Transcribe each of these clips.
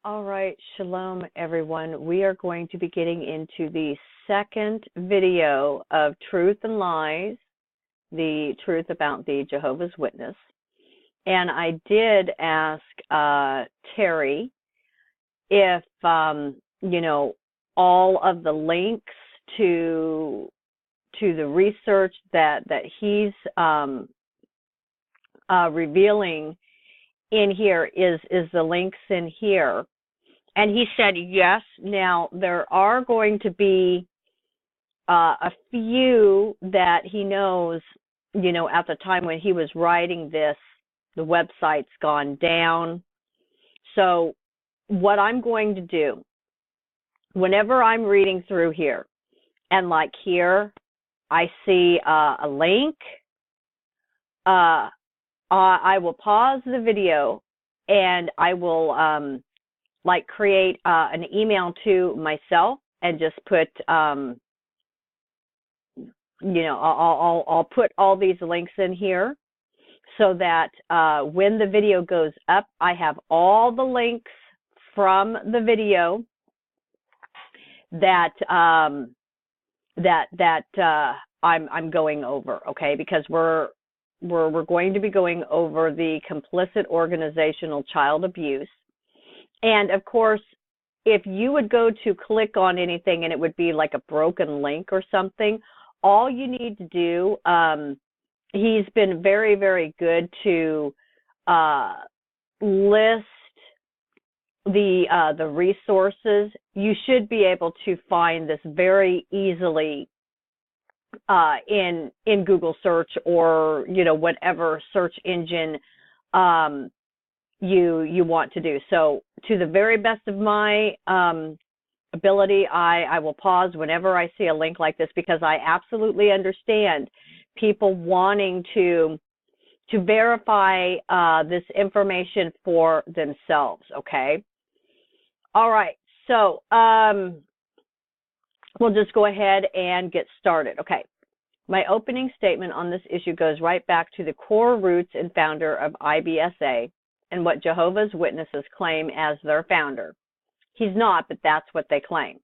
All right, shalom everyone. We are going to be getting into the second video of Truth and Lies, the truth about the Jehovah's Witness. And I did ask Terry if, all of the links to the research that he's revealing in here is the links in here. And he said yes. Now, there are going to be a few that he knows, at the time when he was writing this, the website's gone down. So what I'm going to do, whenever I'm reading through here, and like here, I see a link, I will pause the video and I will create an email to myself and just put I'll put all these links in here so that when the video goes up, I have all the links from the video that I'm going over, okay? Because we're going to be going over the complicit organizational child abuse. And of course, if you would go to click on anything and it would be like a broken link or something, all you need to do, he's been very, very good to list the resources. You should be able to find this very easily in Google search or whatever search engine you want to do. So to the very best of my ability, I will pause whenever I see a link like this, because I absolutely understand people wanting to verify this information for themselves, okay? All right, so we'll just go ahead and get started. Okay, my opening statement on this issue goes right back to the core roots and founder of IBSA and what Jehovah's Witnesses claim as their founder. He's not, but that's what they claim.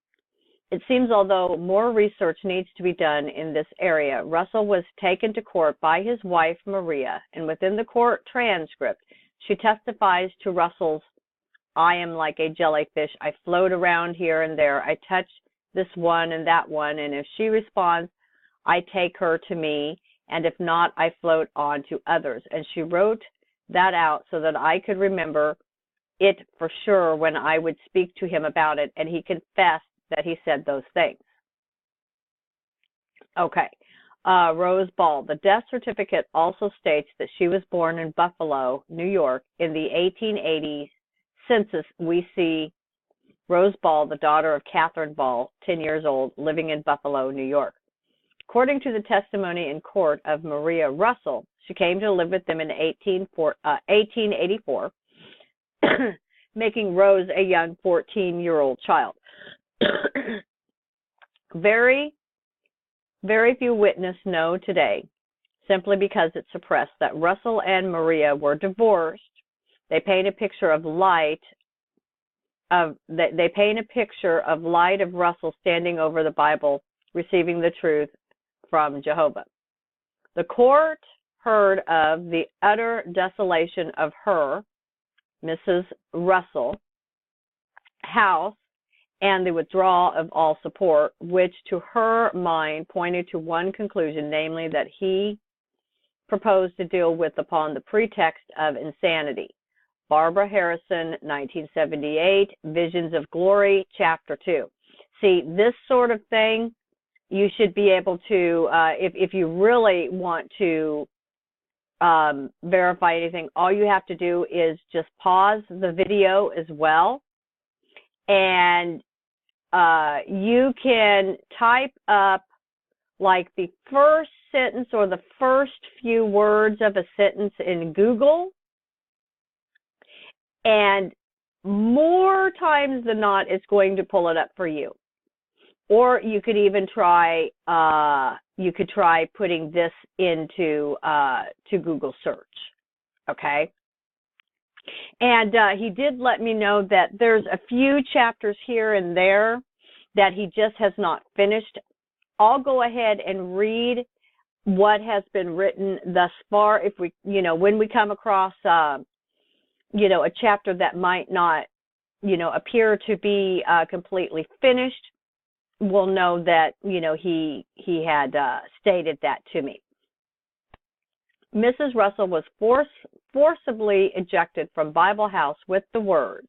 It seems although more research needs to be done in this area, Russell was taken to court by his wife, Maria, and within the court transcript, she testifies to Russell's, "I am like a jellyfish. I float around here and there. I touch this one and that one, and if she responds, I take her to me, and if not, I float on to others." And she wrote that out so that I could remember it for sure when I would speak to him about it, and he confessed that he said those things. Okay, Rose Ball. The death certificate also states that she was born in Buffalo, New York, in the 1880s census. We see Rose Ball, the daughter of Catherine Ball, 10 years old, living in Buffalo, New York. According to the testimony in court of Maria Russell, she came to live with them in 1884, making Rose a young 14-year-old child. Very, very few witnesses know today, simply because it's suppressed, that Russell and Maria were divorced. They paint a picture of light of Russell standing over the Bible, receiving the truth from Jehovah. The court heard of the utter desolation of her, Mrs. Russell, house, and the withdrawal of all support, which to her mind pointed to one conclusion, namely that he proposed to deal with upon the pretext of insanity. Barbara Harrison, 1978, Visions of Glory, Chapter 2. See, this sort of thing, you should be able to, if you really want to verify anything, all you have to do is just pause the video as well, and you can type up like the first sentence or the first few words of a sentence in Google, and more times than not, it's going to pull it up for you. Or you could even try putting this into to Google search. Okay. And he did let me know that there's a few chapters here and there that he just has not finished. I'll go ahead and read what has been written thus far. If we, when we come across, a chapter that might not, appear to be completely finished, we'll know that, he had stated that to me. Mrs. Russell was forcibly ejected from Bible House with the words,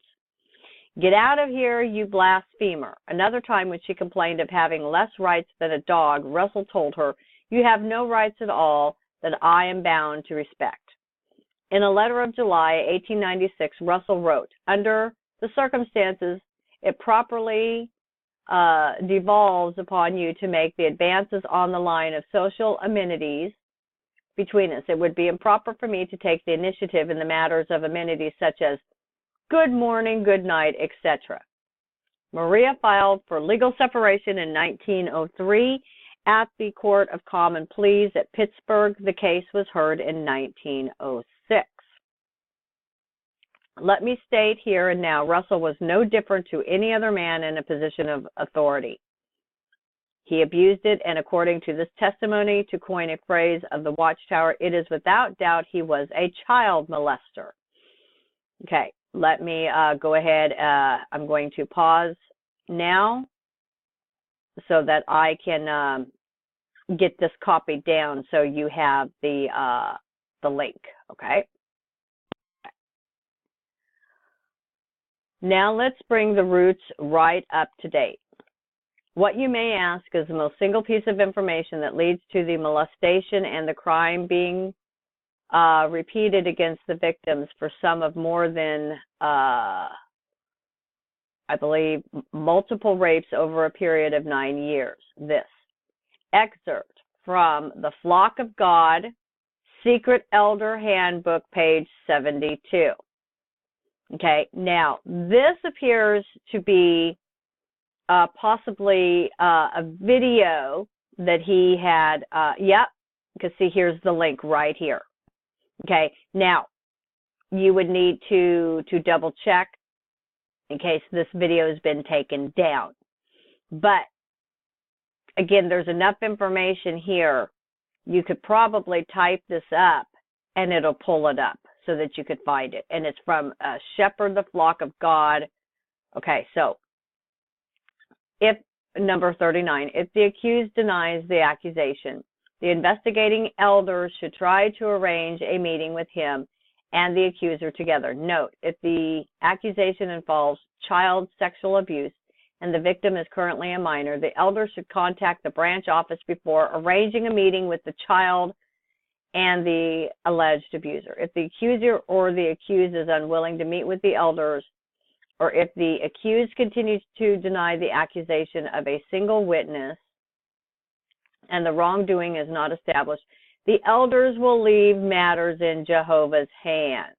"Get out of here, you blasphemer." Another time when she complained of having less rights than a dog, Russell told her, "You have no rights at all that I am bound to respect." In a letter of July 1896, Russell wrote, "Under the circumstances, it properly devolves upon you to make the advances on the line of social amenities between us. It would be improper for me to take the initiative in the matters of amenities such as good morning, good night, etc." Maria filed for legal separation in 1903 at the Court of Common Pleas at Pittsburgh. The case was heard in 1906. Let me state here and now, Russell was no different to any other man in a position of authority. He abused it, and according to this testimony, to coin a phrase of the Watchtower, it is without doubt he was a child molester. Okay, let me go ahead. I'm going to pause now so that I can get this copied down so you have the link, okay? Now let's bring the roots right up to date. What you may ask is the most single piece of information that leads to the molestation and the crime being repeated against the victims for some of more than, I believe, multiple rapes over a period of 9 years. This excerpt from the Flock of God, Secret Elder Handbook, page 72. Okay, now this appears to be possibly a video that he had, because see, here's the link right here. Okay, now you would need to double check in case this video has been taken down. But again, there's enough information here. You could probably type this up and it'll pull it up so that you could find it. And it's from Shepherd the Flock of God. Okay, so if number 39, if the accused denies the accusation, the investigating elders should try to arrange a meeting with him and the accuser together. Note, if the accusation involves child sexual abuse and the victim is currently a minor, the elders should contact the branch office before arranging a meeting with the child and the alleged abuser. If the accuser or the accused is unwilling to meet with the elders, or if the accused continues to deny the accusation of a single witness and the wrongdoing is not established, the elders will leave matters in Jehovah's hands.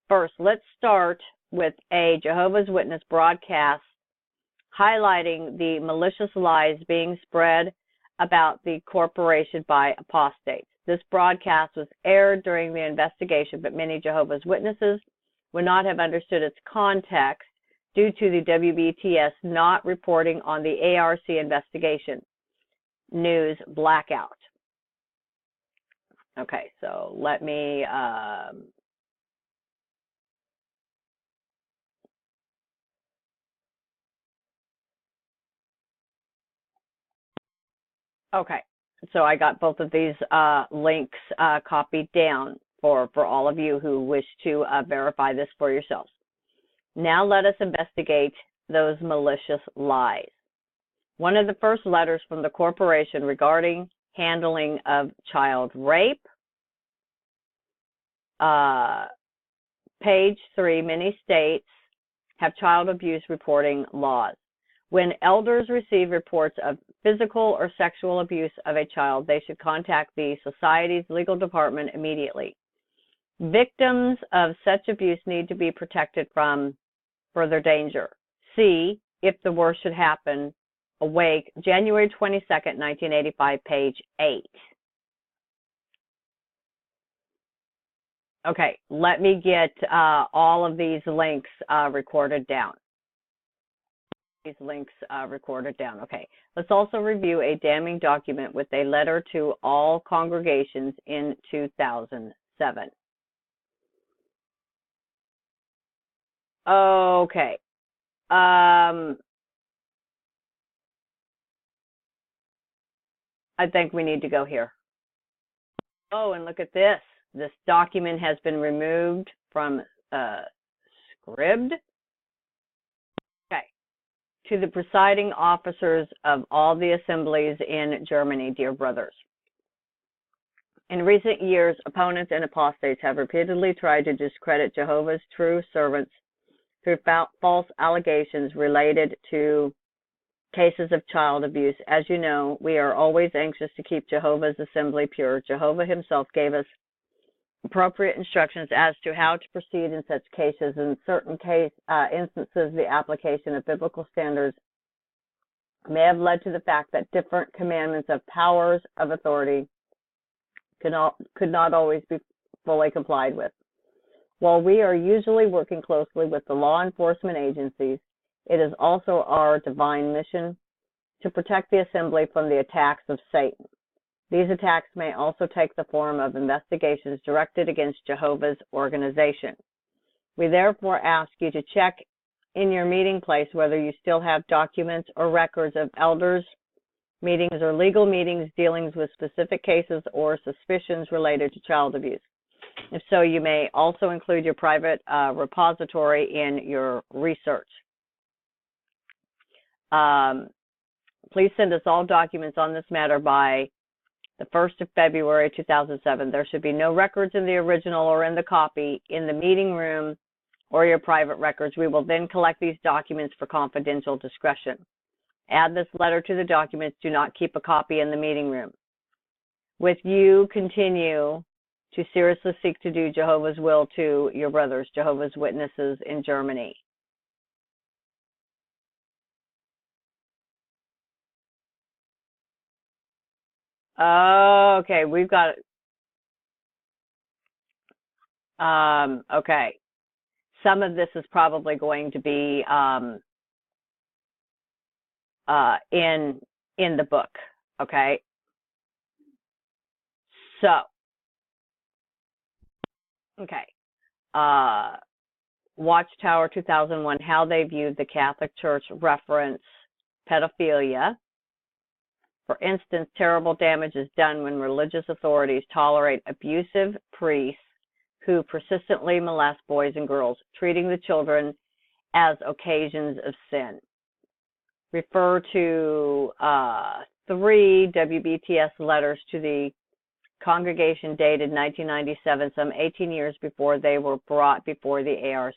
First, let's start with a Jehovah's Witness broadcast highlighting the malicious lies being spread about the corporation by apostates. This broadcast was aired during the investigation, but many Jehovah's Witnesses would not have understood its context due to the WBTS not reporting on the ARC investigation news blackout. Okay, so let me okay, so I got both of these links copied down for all of you who wish to verify this for yourselves. Now let us investigate those malicious lies. One of the first letters from the corporation regarding handling of child rape. Page 3, many states have child abuse reporting laws. When elders receive reports of physical or sexual abuse of a child, they should contact the society's legal department immediately. Victims of such abuse need to be protected from further danger. See, if the worst should happen, Awake, January 22nd, 1985, page 8. Okay, let me get all of these links recorded down. Okay, let's also review a damning document with a letter to all congregations in 2007. Okay. I think we need to go here. Oh, and look at this. This document has been removed from Scribd. Okay. To the presiding officers of all the assemblies in Germany, dear brothers. In recent years, opponents and apostates have repeatedly tried to discredit Jehovah's true servants through false allegations related to cases of child abuse. As you know, we are always anxious to keep Jehovah's assembly pure. Jehovah himself gave us appropriate instructions as to how to proceed in such cases. In certain instances, the application of biblical standards may have led to the fact that different commandments of powers of authority could not always be fully complied with. While we are usually working closely with the law enforcement agencies, it is also our divine mission to protect the assembly from the attacks of Satan. These attacks may also take the form of investigations directed against Jehovah's organization. We therefore ask you to check in your meeting place whether you still have documents or records of elders' meetings or legal meetings dealing with specific cases or suspicions related to child abuse. If so, you may also include your private repository in your research. Please send us all documents on this matter by the 1st of February 2007. There should be no records in the original or in the copy in the meeting room or your private records. We will then collect these documents for confidential discretion. Add this letter to the documents. Do not keep a copy in the meeting room. With you, continue to seriously seek to do Jehovah's will to your brothers, Jehovah's Witnesses in Germany. Okay, we've got okay. Some of this is probably going to be in the book, okay? So, okay. Watchtower 2001, how they viewed the Catholic Church reference pedophilia. For instance, terrible damage is done when religious authorities tolerate abusive priests who persistently molest boys and girls, treating the children as occasions of sin. Refer to 3 WBTS letters to the congregation dated 1997, some 18 years before they were brought before the ARC.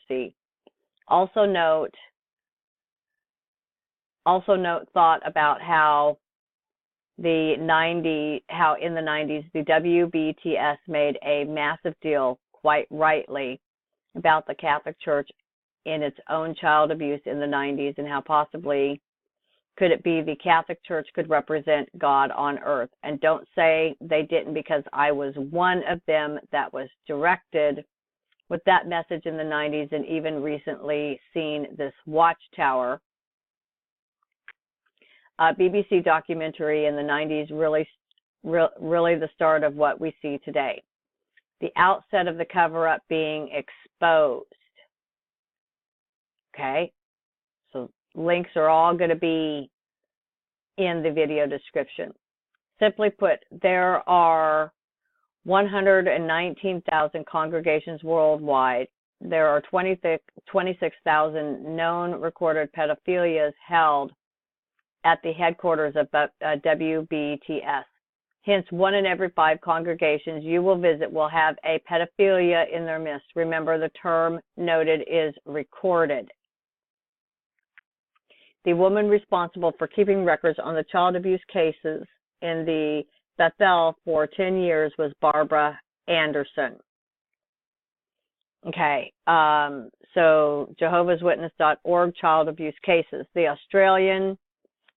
Also note thought about how in the 90s, the WBTS made a massive deal, quite rightly, about the Catholic Church in its own child abuse in the 90s, and how possibly could it be the Catholic Church could represent God on earth. And don't say they didn't, because I was one of them that was directed with that message in the 90s, and even recently seen this Watchtower BBC documentary in the 90s, really the start of what we see today. The outset of the cover-up being exposed. Okay, so links are all going to be in the video description. Simply put, there are 119,000 congregations worldwide. There are 26,000 known recorded pedophilias held at the headquarters of WBTS. Hence, 1 in every 5 congregations you will visit will have a pedophilia in their midst. Remember, the term noted is recorded. The woman responsible for keeping records on the child abuse cases in the Bethel for 10 years was Barbara Anderson. Okay, so Jehovah'sWitness.org, child abuse cases, the Australian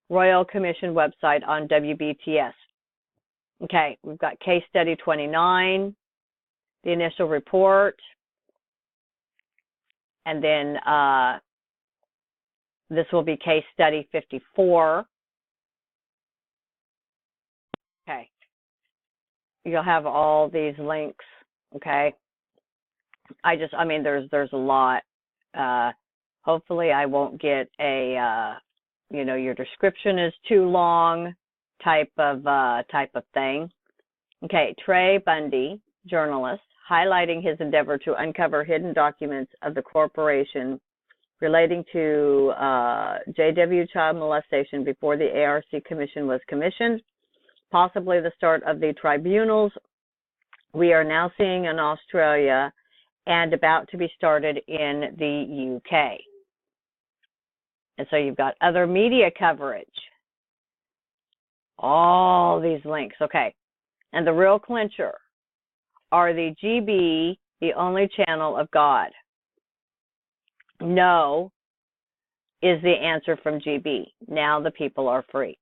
Royal Commission website on WBTS. Okay, we've got case study 29, the initial report, and then this will be case study 54. Okay. You'll have all these links, okay? I mean, there's a lot. Hopefully I won't get a, your description is too long type of thing. Okay, Trey Bundy, journalist, highlighting his endeavor to uncover hidden documents of the corporation relating to JW child molestation before the ARC commission was commissioned, possibly the start of the tribunals we are now seeing in Australia and about to be started in the UK. And so you've got other media coverage. All these links, okay. And the real clincher, are the GB the only channel of God? No is the answer from GB. Now the people are free.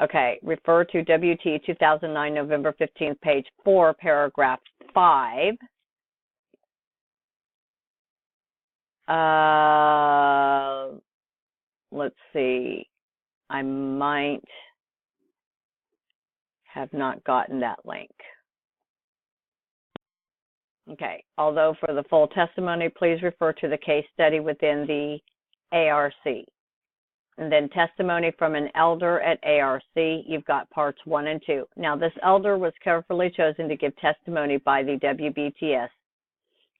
Okay, refer to WT 2009, November 15th, page 4, paragraph 5. Let's see. I might have not gotten that link. Okay, although for the full testimony, please refer to the case study within the ARC. And then testimony from an elder at ARC, you've got parts 1 and 2. Now, this elder was carefully chosen to give testimony by the WBTS.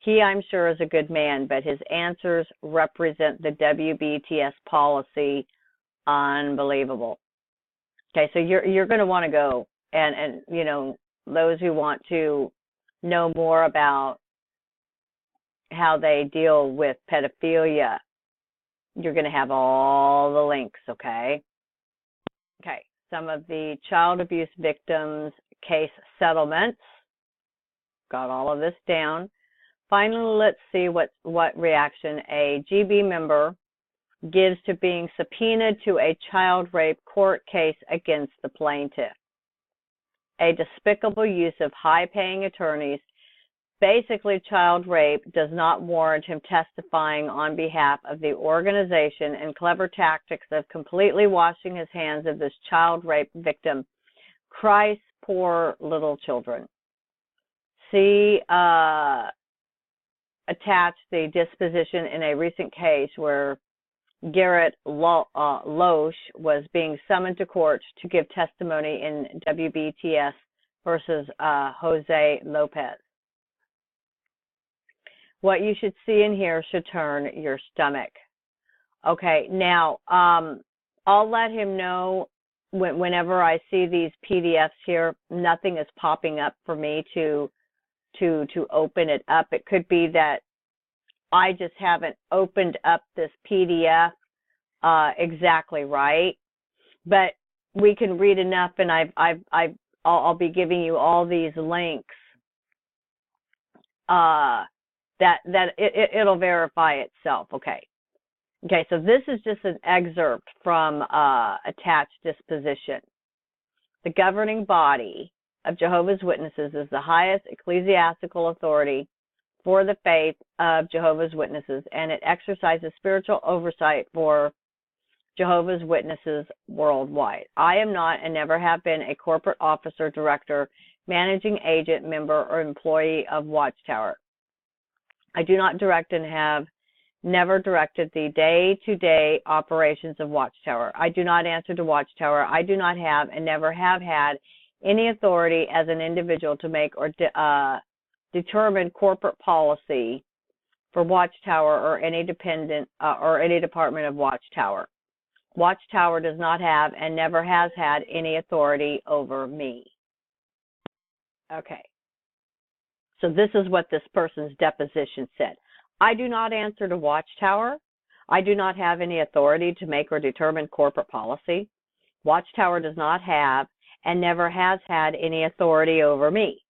He, I'm sure, is a good man, but his answers represent the WBTS policy. Unbelievable. Okay, so you're going to want to go, and those who want to know more about how they deal with pedophilia, you're going to have all the links, okay? Okay, some of the child abuse victims case settlements. Got all of this down. Finally, let's see what reaction a GB member gives to being subpoenaed to a child rape court case against the plaintiff. A despicable use of high-paying attorneys. Basically, child rape does not warrant him testifying on behalf of the organization, and clever tactics of completely washing his hands of this child rape victim. Christ, poor little children. See attached the disposition in a recent case where Garrett Loesch was being summoned to court to give testimony in WBTS versus Jose Lopez. What you should see in here should turn your stomach. Okay, now I'll let him know whenever I see these PDFs here, nothing is popping up for me to open it up. It could be that I just haven't opened up this PDF exactly right, but we can read enough, and I'll be giving you all these links that it'll verify itself. Okay, so this is just an excerpt from attached disposition. The governing body of Jehovah's Witnesses is the highest ecclesiastical authority for the faith of Jehovah's Witnesses, and it exercises spiritual oversight for Jehovah's Witnesses worldwide. I am not and never have been a corporate officer, director, managing agent, member, or employee of Watchtower. I do not direct and have never directed the day-to-day operations of Watchtower. I do not answer to Watchtower. I do not have and never have had any authority as an individual to make or determine corporate policy for Watchtower or any dependent or any department of Watchtower. Watchtower does not have and never has had any authority over me. Okay. So this is what this person's deposition said. I do not answer to Watchtower. I do not have any authority to make or determine corporate policy. Watchtower does not have and never has had any authority over me.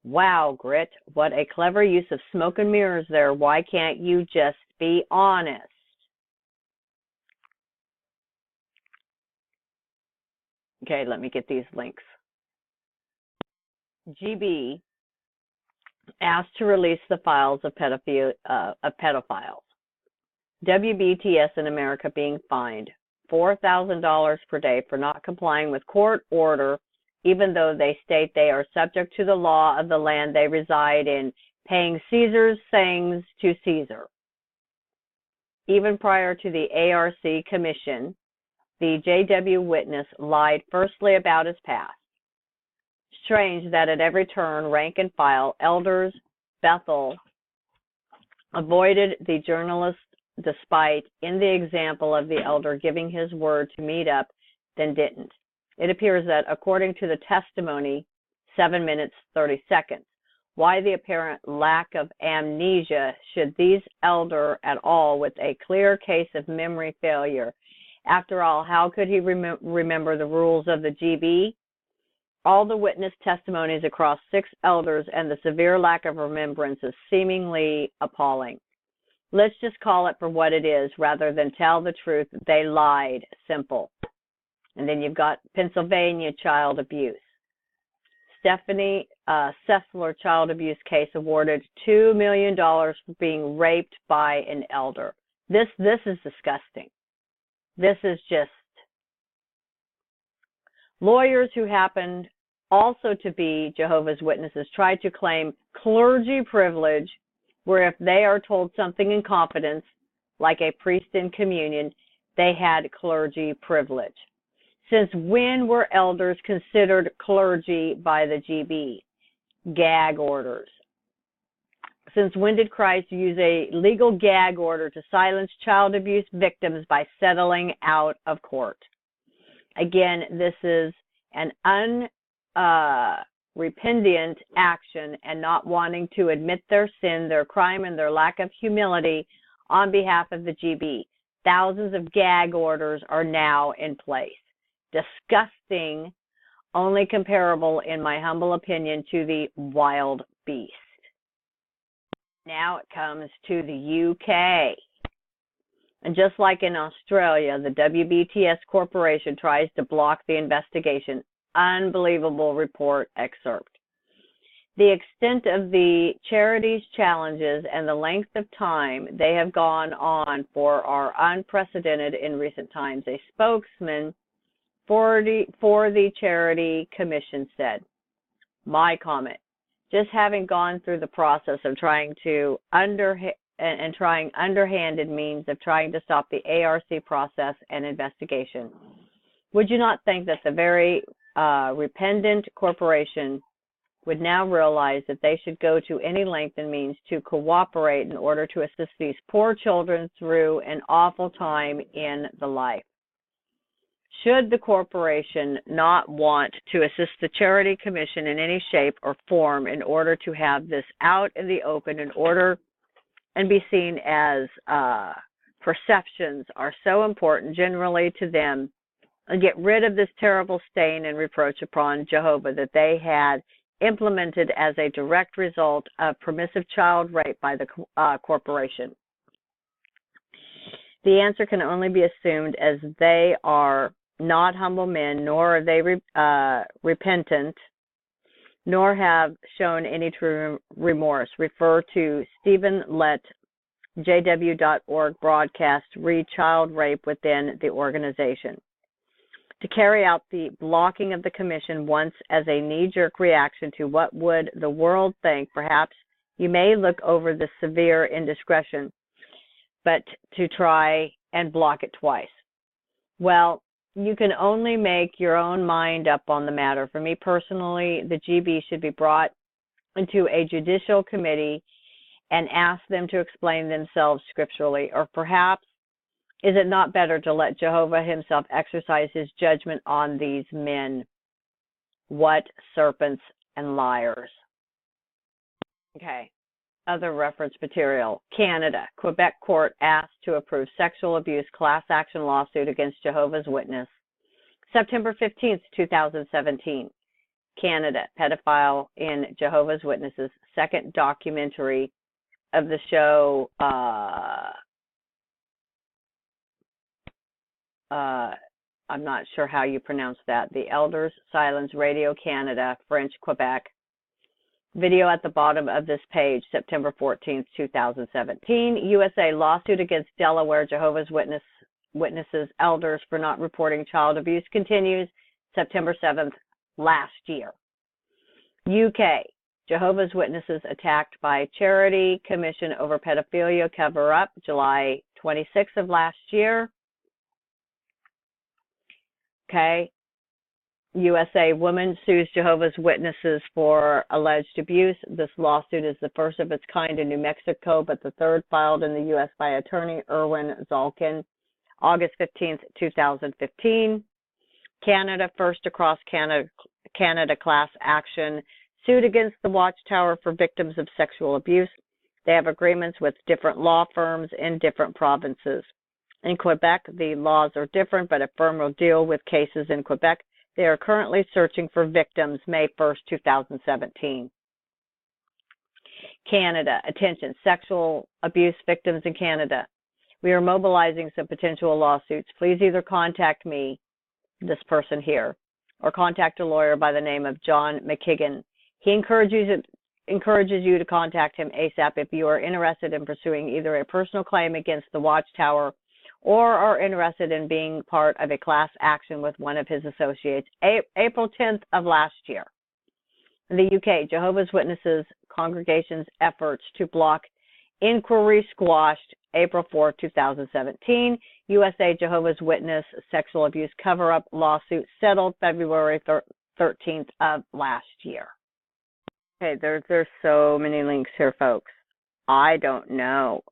Wow, Grit, what a clever use of smoke and mirrors there. Why can't you just be honest? Okay, let me get these links. GB asked to release the files of pedophiles. WBTS in America being fined $4,000 per day for not complying with court order, even though they state they are subject to the law of the land they reside in, paying Caesar's things to Caesar. Even prior to the ARC commission, the JW witness lied firstly about his past. Strange that at every turn, rank and file, elders Bethel avoided the journalist despite, in the example of the elder giving his word to meet up, then didn't. It appears that, according to the testimony, 7 minutes 30 seconds. Why the apparent lack of amnesia should these elder at all with a clear case of memory failure? After all, how could he remember the rules of the GB? All the witness testimonies across 6 elders and the severe lack of remembrance is seemingly appalling. Let's just call it for what it is rather than tell the truth. They lied. Simple. And then you've got Pennsylvania child abuse. Stephanie Sessler child abuse case awarded $2 million for being raped by an elder. This is disgusting. This is just lawyers who happened also to be Jehovah's Witnesses tried to claim clergy privilege, where if they are told something in confidence, like a priest in communion, they had clergy privilege. Since when were elders considered clergy by the GB? Gag orders. Since when did Christ use a legal gag order to silence child abuse victims by settling out of court? Again, this is an unrepentant action and not wanting to admit their sin, their crime, and their lack of humility on behalf of the GB. Thousands of gag orders are now in place. Disgusting, only comparable, in my humble opinion, to the wild beast. Now it comes to the UK. And just like in Australia, the WBTS Corporation tries to block the investigation. Unbelievable report excerpt. The extent of the charity's challenges and the length of time they have gone on for are unprecedented in recent times. A spokesman for the Charity Commission said, my comment, just having gone through the process of trying underhanded means of trying to stop the ARC process and investigation, would you not think that the very repentant corporation would now realize that they should go to any length and means to cooperate in order to assist these poor children through an awful time in the life? Should the corporation not want to assist the Charity Commission in any shape or form in order to have this out in the open in order and be seen as perceptions are so important generally to them, and get rid of this terrible stain and reproach upon Jehovah that they had implemented as a direct result of permissive child rape by the corporation? The answer can only be assumed, as they are not humble men, nor are they repentant, nor have shown any true remorse. Refer to Stephen Lett, jw.org broadcast, read child rape within the organization. To carry out the blocking of the commission once as a knee-jerk reaction to what would the world think, perhaps you may look over the severe indiscretion, but to try and block it twice. Well, you can only make your own mind up on the matter. For me personally, the GB should be brought into a judicial committee and ask them to explain themselves scripturally. Or perhaps, is it not better to let Jehovah himself exercise his judgment on these men? What serpents and liars. Okay. Other reference material. Canada. Quebec court asked to approve sexual abuse class action lawsuit against Jehovah's Witness. September 15th, 2017. Canada. Pedophile in Jehovah's Witnesses. Second documentary of the show I'm not sure how you pronounce that. The Elders Silence Radio Canada, French, Quebec. Video at the bottom of this page, September 14th, 2017. USA lawsuit against Delaware Jehovah's Witnesses elders for not reporting child abuse continues, September 7th, last year. UK, Jehovah's Witnesses attacked by Charity Commission over pedophilia cover-up, July 26th of last year. Okay. USA woman sues Jehovah's Witnesses for alleged abuse. This lawsuit is the first of its kind in New Mexico, but the third filed in the U.S. by attorney Erwin Zalkin, August 15th, 2015. Canada, first across Canada class action, sued against the Watchtower for victims of sexual abuse. They have agreements with different law firms in different provinces. In Quebec, the laws are different, but a firm will deal with cases in Quebec. They are currently searching for victims, May 1st, 2017. Canada, attention, sexual abuse victims in Canada. We are mobilizing some potential lawsuits. Please either contact me, this person here, or contact a lawyer by the name of John McKigan. He encourages you to contact him ASAP if you are interested in pursuing either a personal claim against the Watchtower or are interested in being part of a class action with one of his associates. April 10th of last year. In the UK, Jehovah's Witnesses congregation's efforts to block inquiry squashed, April 4, 2017. USA Jehovah's Witness sexual abuse cover-up lawsuit settled February 13th of last year. Okay, there's so many links here, folks. I don't know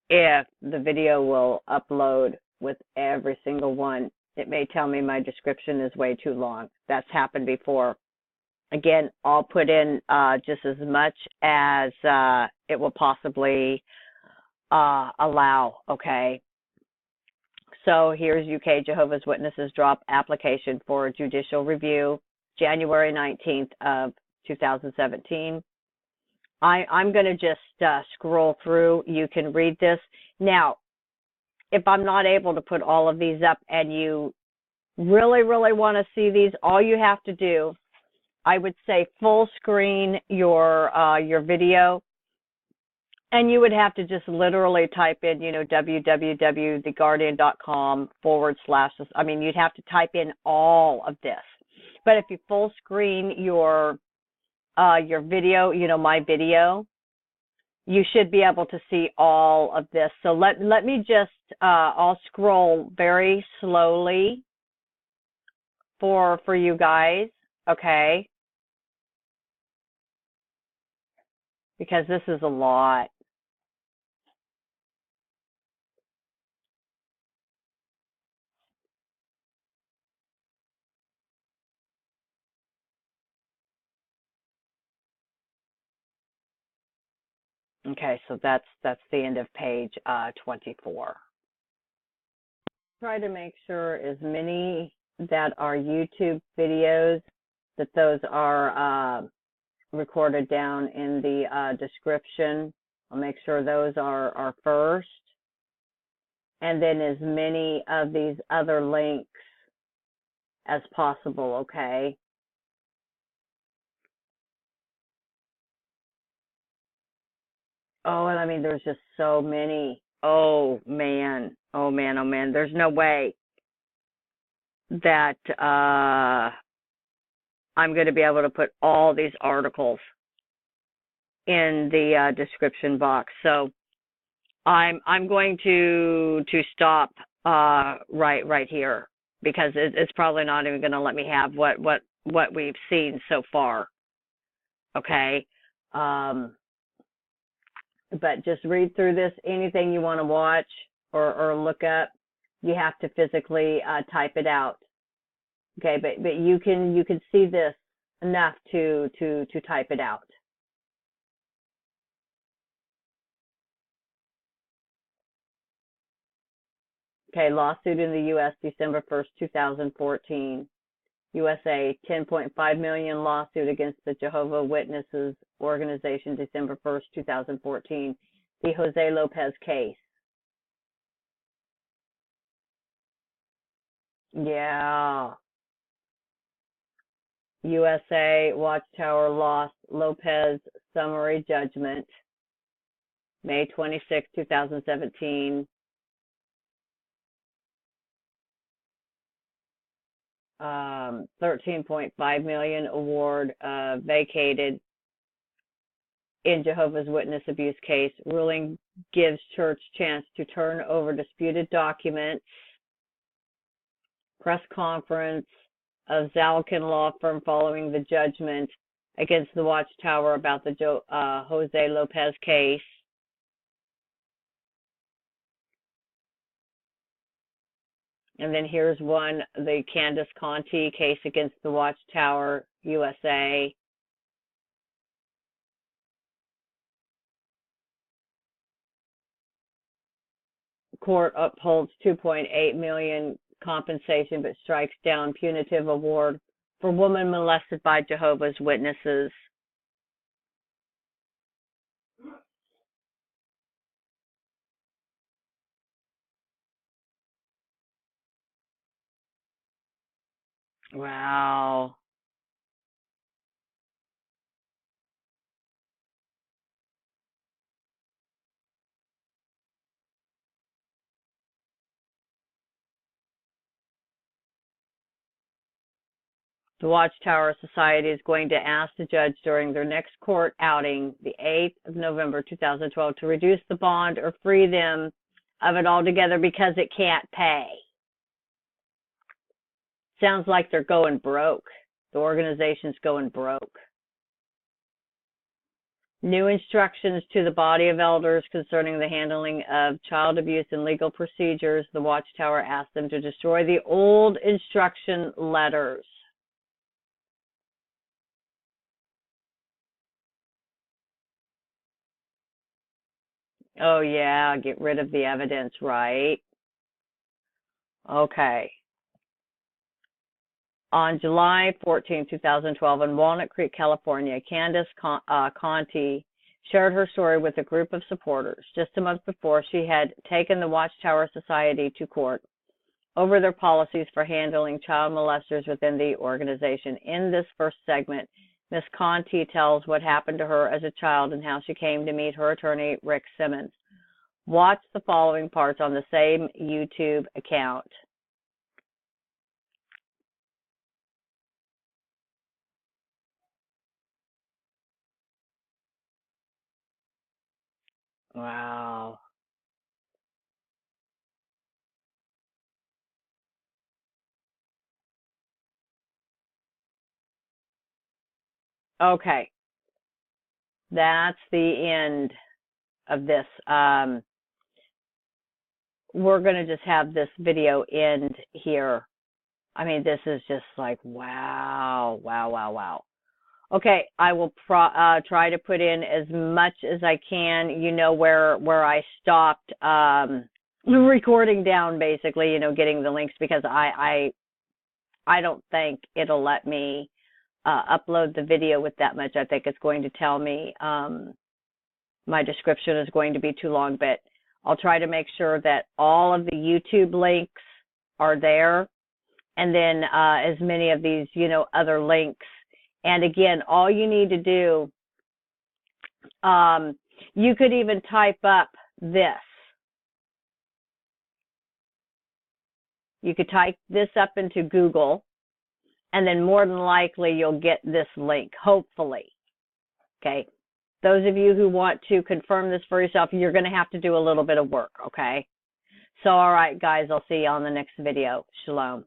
if the video will upload with every single one. It may tell me my description is way too long. That's happened before. Again, I'll put in just as much as it will possibly allow, okay? So here's UK Jehovah's Witnesses drop application for judicial review, January 19th of 2017. I'm going to just scroll through. You can read this. Now, if I'm not able to put all of these up and you really, really want to see these, all you have to do, I would say full screen your video, and you would have to just literally type in, www.theguardian.com / I mean, you'd have to type in all of this. But if you full screen your video, my video, you should be able to see all of this. So let me just, I'll scroll very slowly for you guys, okay? Because this is a lot. Okay, so that's the end of page 24. Try to make sure as many that are YouTube videos, that those are recorded down in the description. I'll make sure those are first. And then as many of these other links as possible, okay? Oh, and I mean, there's just so many. Oh, man. Oh, man. Oh, man. There's no way that I'm going to be able to put all these articles in the description box. So I'm going to stop right here, because it's probably not even going to let me have what we've seen so far. Okay. But just read through this. Anything you want to watch or look up, you have to physically type it out. Okay, but you can see this enough to type it out. Okay, lawsuit in the U.S. December 1st, 2014. USA, $10.5 million lawsuit against the Jehovah Witnesses organization, December 1st, 2014. The Jose Lopez case. Yeah. USA Watchtower lost Lopez summary judgment, May 26, 2017. $13.5 million award vacated in Jehovah's Witness abuse case. Ruling gives church chance to turn over disputed documents. Press conference of Zalkin law firm following the judgment against the Watchtower about the Jose Lopez case. And then here's one, the Candace Conti case against the Watchtower USA. Court upholds $2.8 million compensation but strikes down punitive award for woman molested by Jehovah's Witnesses. Wow. The Watchtower Society is going to ask the judge during their next court outing, the 8th of November 2012, to reduce the bond or free them of it altogether because it can't pay. Sounds like they're going broke. The organization's going broke. New instructions to the body of elders concerning the handling of child abuse and legal procedures. The Watchtower asked them to destroy the old instruction letters. Oh, yeah, get rid of the evidence, right? Okay. On July 14, 2012, in Walnut Creek, California, Candace Conti shared her story with a group of supporters. Just a month before, she had taken the Watchtower Society to court over their policies for handling child molesters within the organization. In this first segment, Ms. Conti tells what happened to her as a child and how she came to meet her attorney, Rick Simmons. Watch the following parts on the same YouTube account. Wow. Okay. That's the end of this. We're going to just have this video end here. I mean, this is just like, wow, wow, wow, wow. Okay, I will try to put in as much as I can, you know, where I stopped recording down, basically, you know, getting the links, because I don't think it'll let me upload the video with that much. I think it's going to tell me my description is going to be too long, but I'll try to make sure that all of the YouTube links are there, and then as many of these, you know, other links. And again, all you need to do, you could even type up this. You could type this up into Google, and then more than likely you'll get this link, hopefully. Okay. Those of you who want to confirm this for yourself, you're going to have to do a little bit of work, okay? So, all right, guys, I'll see you on the next video. Shalom.